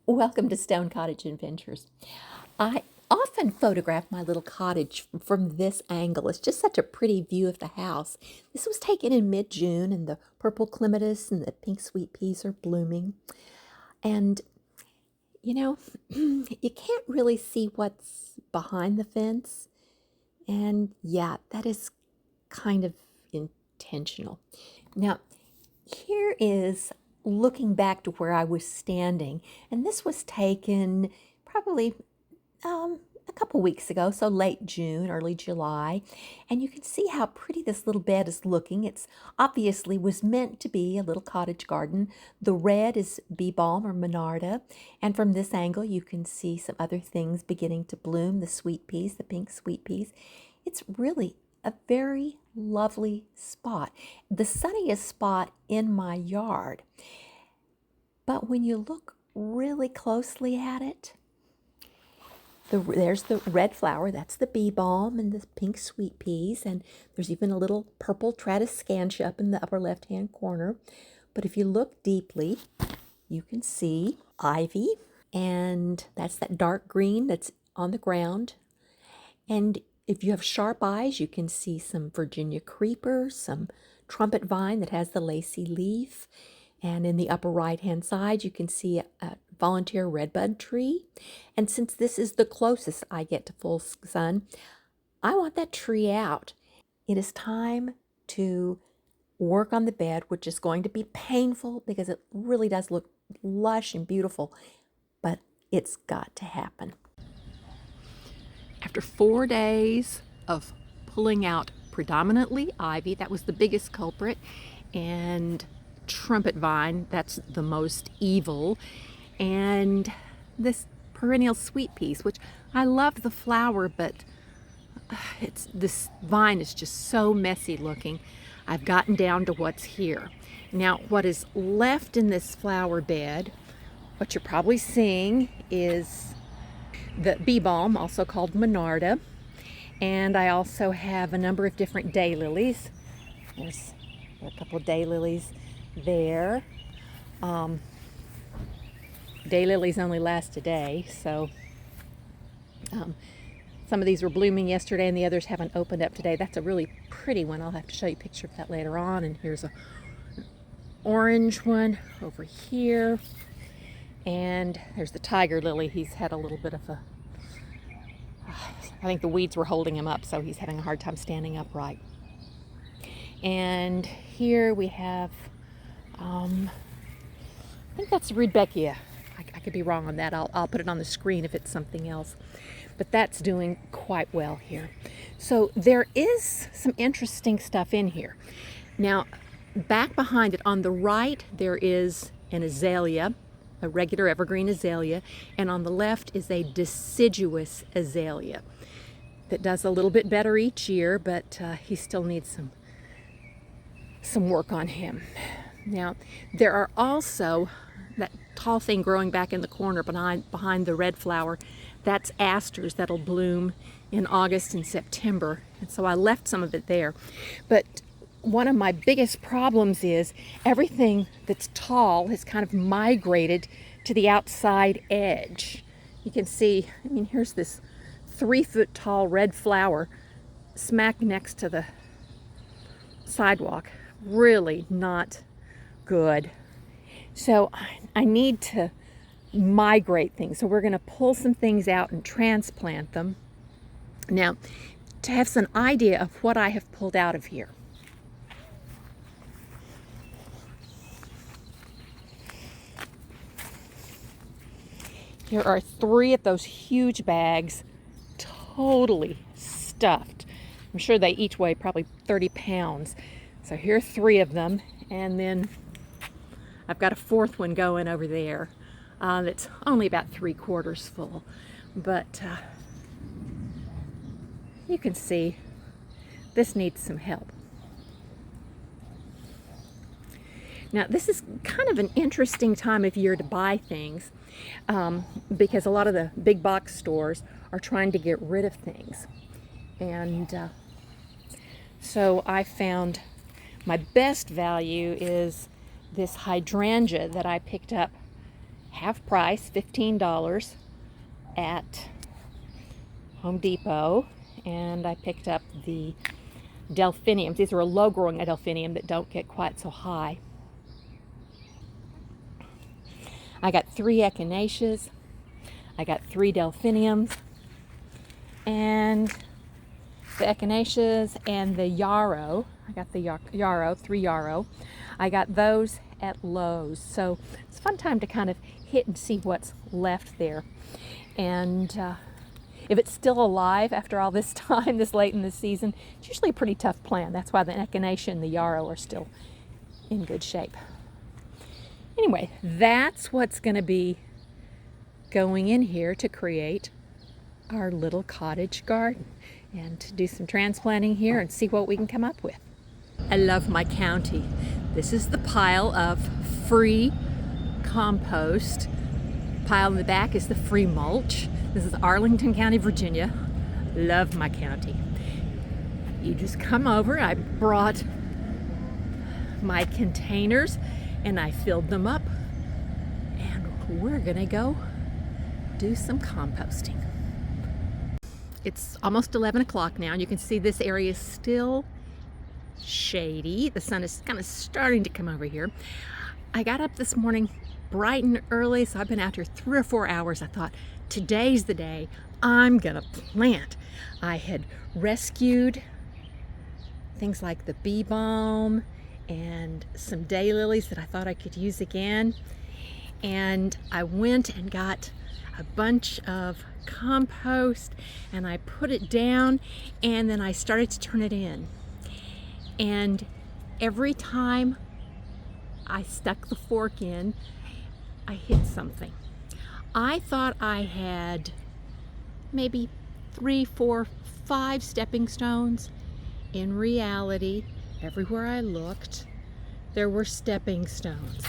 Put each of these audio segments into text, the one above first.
Welcome to Stone Cottage Adventures. I often photograph my little cottage from this angle. It's just such a pretty view of the house. This was taken in mid-June, and the purple clematis and the pink sweet peas are blooming. And, you know, you can't really see what's behind the fence. And yeah, that is kind of intentional. Now, here is looking back to where I was standing, and this was taken probably a couple weeks ago, so late June, early July, and you can see how pretty this little bed is looking. It's obviously was meant to be a little cottage garden. The red is bee balm or monarda, and from this angle you can see some other things beginning to bloom, the sweet peas, the pink sweet peas. It's really a very lovely spot, the sunniest spot in my yard. But when you look really closely at it, there's the red flower, that's the bee balm, and the pink sweet peas, and there's even a little purple tradescantia up in the upper left-hand corner. But if you look deeply, you can see ivy, and that's that dark green that's on the ground. And if you have sharp eyes, you can see some Virginia creeper, some trumpet vine that has the lacy leaf. And in the upper right-hand side, you can see a volunteer redbud tree. And since this is the closest I get to full sun, I want that tree out. It is time to work on the bed, which is going to be painful because it really does look lush and beautiful, but it's got to happen. After 4 days of pulling out predominantly ivy, that was the biggest culprit, and trumpet vine, that's the most evil, and this perennial sweet peas, which I love the flower, but this vine is just so messy looking. I've gotten down to what's here. Now, what is left in this flower bed, what you're probably seeing is the bee balm, also called monarda, and I also have a number of different daylilies. There's a couple of daylilies there. Daylilies only last a day, so some of these were blooming yesterday and the others haven't opened up today. That's a really pretty one. I'll have to show you a picture of that later on. And here's an orange one over here. And there's the tiger lily. He's had a little bit of I think the weeds were holding him up, so he's having a hard time standing upright. And here we have, I think that's Rudbeckia. I could be wrong on that. I'll put it on the screen if it's something else. But that's doing quite well here. So there is some interesting stuff in here. Now, back behind it on the right, there is an azalea, a regular evergreen azalea, and on the left is a deciduous azalea that does a little bit better each year, but he still needs some work on him. Now, there are also that tall thing growing back in the corner behind the red flower. That's asters that'll bloom in August and September, and so I left some of it there. But one of my biggest problems is everything that's tall has kind of migrated to the outside edge. You can see, I mean, here's this 3-foot tall red flower smack next to the sidewalk. Really not good. So I need to migrate things. So we're going to pull some things out and transplant them. Now, to have some idea of what I have pulled out of here. Here are 3 of those huge bags, totally stuffed. I'm sure they each weigh probably 30 pounds. So here are 3 of them, and then I've got a 4th one going over there that's only about 3/4 full. But you can see this needs some help. Now, this is kind of an interesting time of year to buy things because a lot of the big box stores are trying to get rid of things. And so I found my best value is this hydrangea that I picked up half price, $15 at Home Depot, and I picked up the delphiniums. These are a low-growing delphinium that don't get quite so high. I got 3 echinaceas, I got 3 delphiniums, and the echinaceas and the yarrow. I got the yarrow, 3 yarrow. I got those at Lowe's. So it's a fun time to kind of hit and see what's left there. And if it's still alive after all this time, this late in the season, it's usually a pretty tough plant. That's why the echinacea and the yarrow are still in good shape. Anyway, that's what's going to be going in here to create our little cottage garden and to do some transplanting here and see what we can come up with. I love my county. This is the pile of free compost. Pile in the back is the free mulch. This is Arlington County, Virginia. Love my county. You just come over. I brought my containers and I filled them up, and we're gonna go do some composting. It's almost 11 o'clock now, and you can see this area is still shady. The sun is kind of starting to come over here. I got up this morning bright and early, so I've been out here 3 or 4 hours. I thought, today's the day I'm gonna plant. I had rescued things like the bee balm and some daylilies that I thought I could use again. And I went and got a bunch of compost and I put it down, and then I started to turn it in. And every time I stuck the fork in, I hit something. I thought I had maybe 3, 4, 5 stepping stones. In reality, everywhere I looked, there were stepping stones.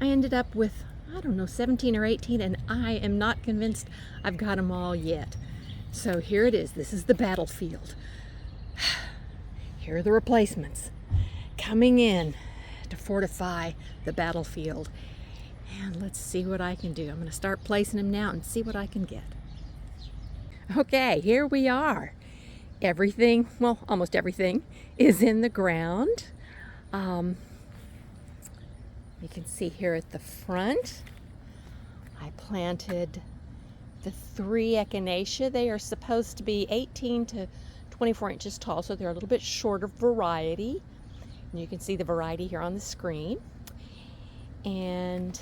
I ended up with, I don't know, 17 or 18, and I am not convinced I've got them all yet. So here it is. This is the battlefield. Here are the replacements coming in to fortify the battlefield. And let's see what I can do. I'm going to start placing them now and see what I can get. Okay, here we are. Everything, well, almost everything is in the ground. You can see here at the front, I planted the 3 echinacea. They are supposed to be 18 to 24 inches tall, so they're a little bit shorter variety. And you can see the variety here on the screen. And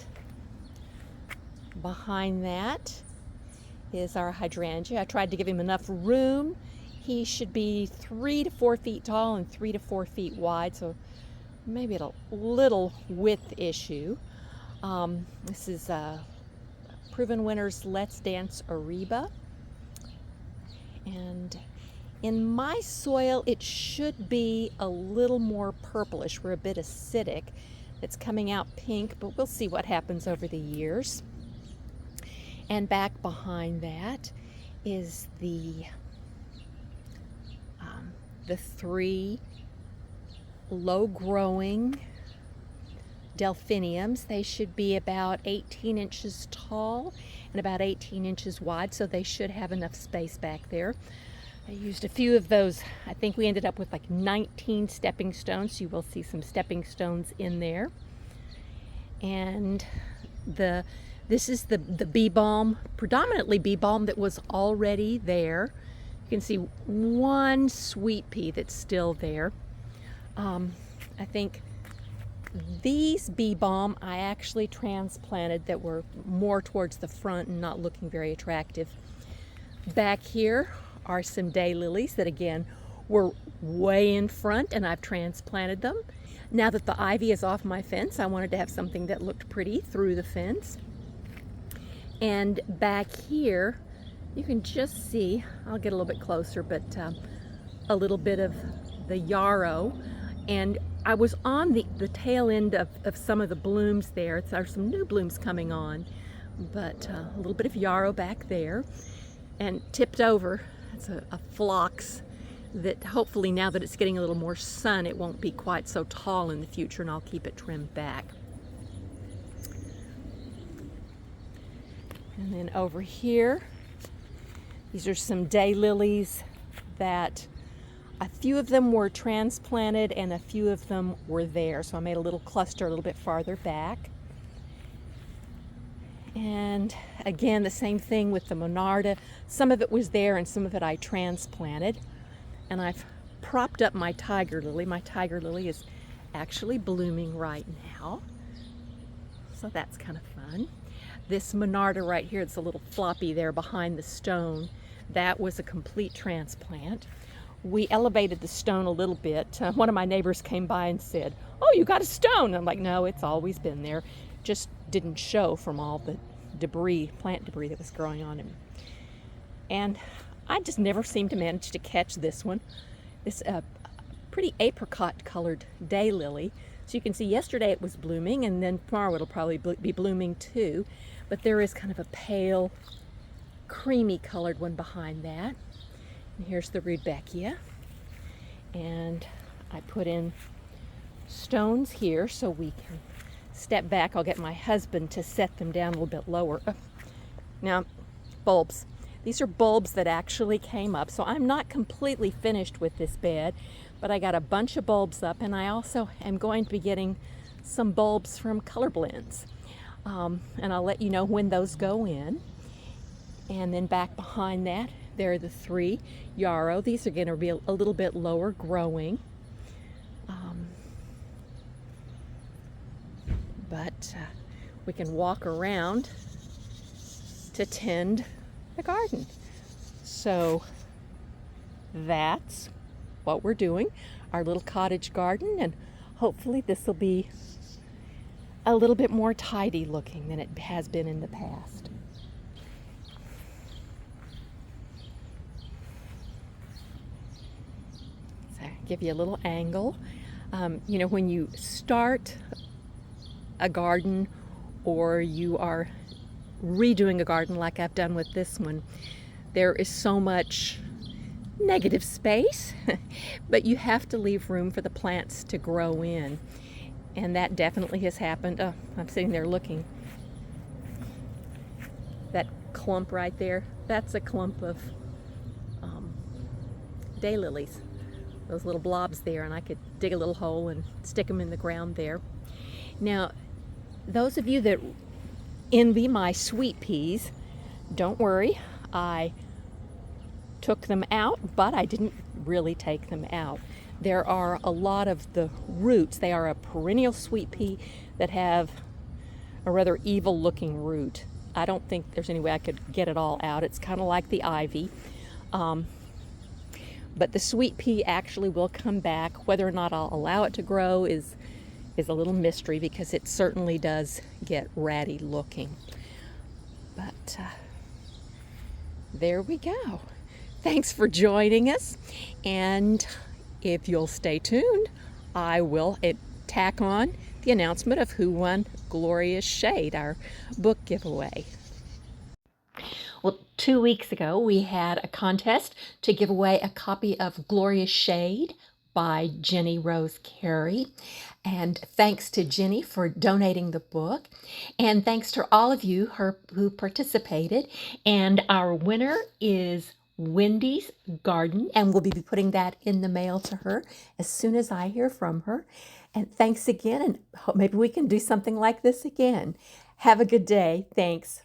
behind that is our hydrangea. I tried to give him enough room. He should be 3 to 4 feet tall and 3 to 4 feet wide, so maybe a little width issue. This is Proven Winners Let's Dance Ariba. And in my soil, it should be a little more purplish. We're a bit acidic. It's coming out pink, but we'll see what happens over the years. And back behind that is the 3 low-growing delphiniums. They should be about 18 inches tall and about 18 inches wide, so they should have enough space back there. I used a few of those. I think we ended up with like 19 stepping stones, so you will see some stepping stones in there. And this is the bee balm, predominantly bee balm that was already there. You can see one sweet pea that's still there. I think these bee balm I actually transplanted that were more towards the front and not looking very attractive. Back here are some daylilies that again were way in front, and I've transplanted them. Now that the ivy is off my fence, I wanted to have something that looked pretty through the fence. And back here, you can just see, I'll get a little bit closer, but a little bit of the yarrow. And I was on the tail end of some of the blooms there. There's some new blooms coming on, but a little bit of yarrow back there. And tipped over, it's a phlox that hopefully now that it's getting a little more sun, it won't be quite so tall in the future, and I'll keep it trimmed back. And then over here, these are some daylilies that a few of them were transplanted and a few of them were there. So I made a little cluster a little bit farther back. And again, the same thing with the Monarda. Some of it was there and some of it I transplanted. And I've propped up my tiger lily. My tiger lily is actually blooming right now. So that's kind of fun. This Monarda right here, it's a little floppy there behind the stone. That was a complete transplant. We elevated the stone a little bit. One of my neighbors came by and said, "Oh, you got a stone." And I'm like, no, it's always been there. Just didn't show from all the debris, plant debris that was growing on it. And I just never seemed to manage to catch this one. This pretty apricot colored daylily. So you can see yesterday it was blooming, and then tomorrow it'll probably be blooming too. But there is kind of a pale, creamy colored one behind that. And here's the Rudbeckia. And I put in stones here so we can step back. I'll get my husband to set them down a little bit lower. Now, bulbs. These are bulbs that actually came up. So I'm not completely finished with this bed, but I got a bunch of bulbs up, and I also am going to be getting some bulbs from Color Blends. And I'll let you know when those go in. And then back behind that, there are the 3 yarrow. These are going to be a little bit lower growing. But we can walk around to tend the garden. So that's what we're doing, our little cottage garden, and hopefully this will be a little bit more tidy looking than it has been in the past. So give you a little angle. You know, when you start a garden or you are redoing a garden like I've done with this one, there is so much negative space, but you have to leave room for the plants to grow in. And that definitely has happened. Oh, I'm sitting there looking. That clump right there, that's a clump of daylilies. Those little blobs there, and I could dig a little hole and stick them in the ground there. Now, those of you that envy my sweet peas, don't worry. I took them out, but I didn't really take them out. There are a lot of the roots. They are a perennial sweet pea that have a rather evil looking root. I don't think there's any way I could get it all out. It's kind of like the ivy. But the sweet pea actually will come back. Whether or not I'll allow it to grow is a little mystery, because it certainly does get ratty looking. But there we go. Thanks for joining us, and if you'll stay tuned, I will tack on the announcement of who won Glorious Shade, our book giveaway. Well, 2 weeks ago we had a contest to give away a copy of Glorious Shade by Jenny Rose Carey. And thanks to Jenny for donating the book. And thanks to all of you who participated. And our winner is Wendy's Garden, and we'll be putting that in the mail to her as soon as I hear from her. And thanks again, and maybe we can do something like this again. Have a good day. Thanks.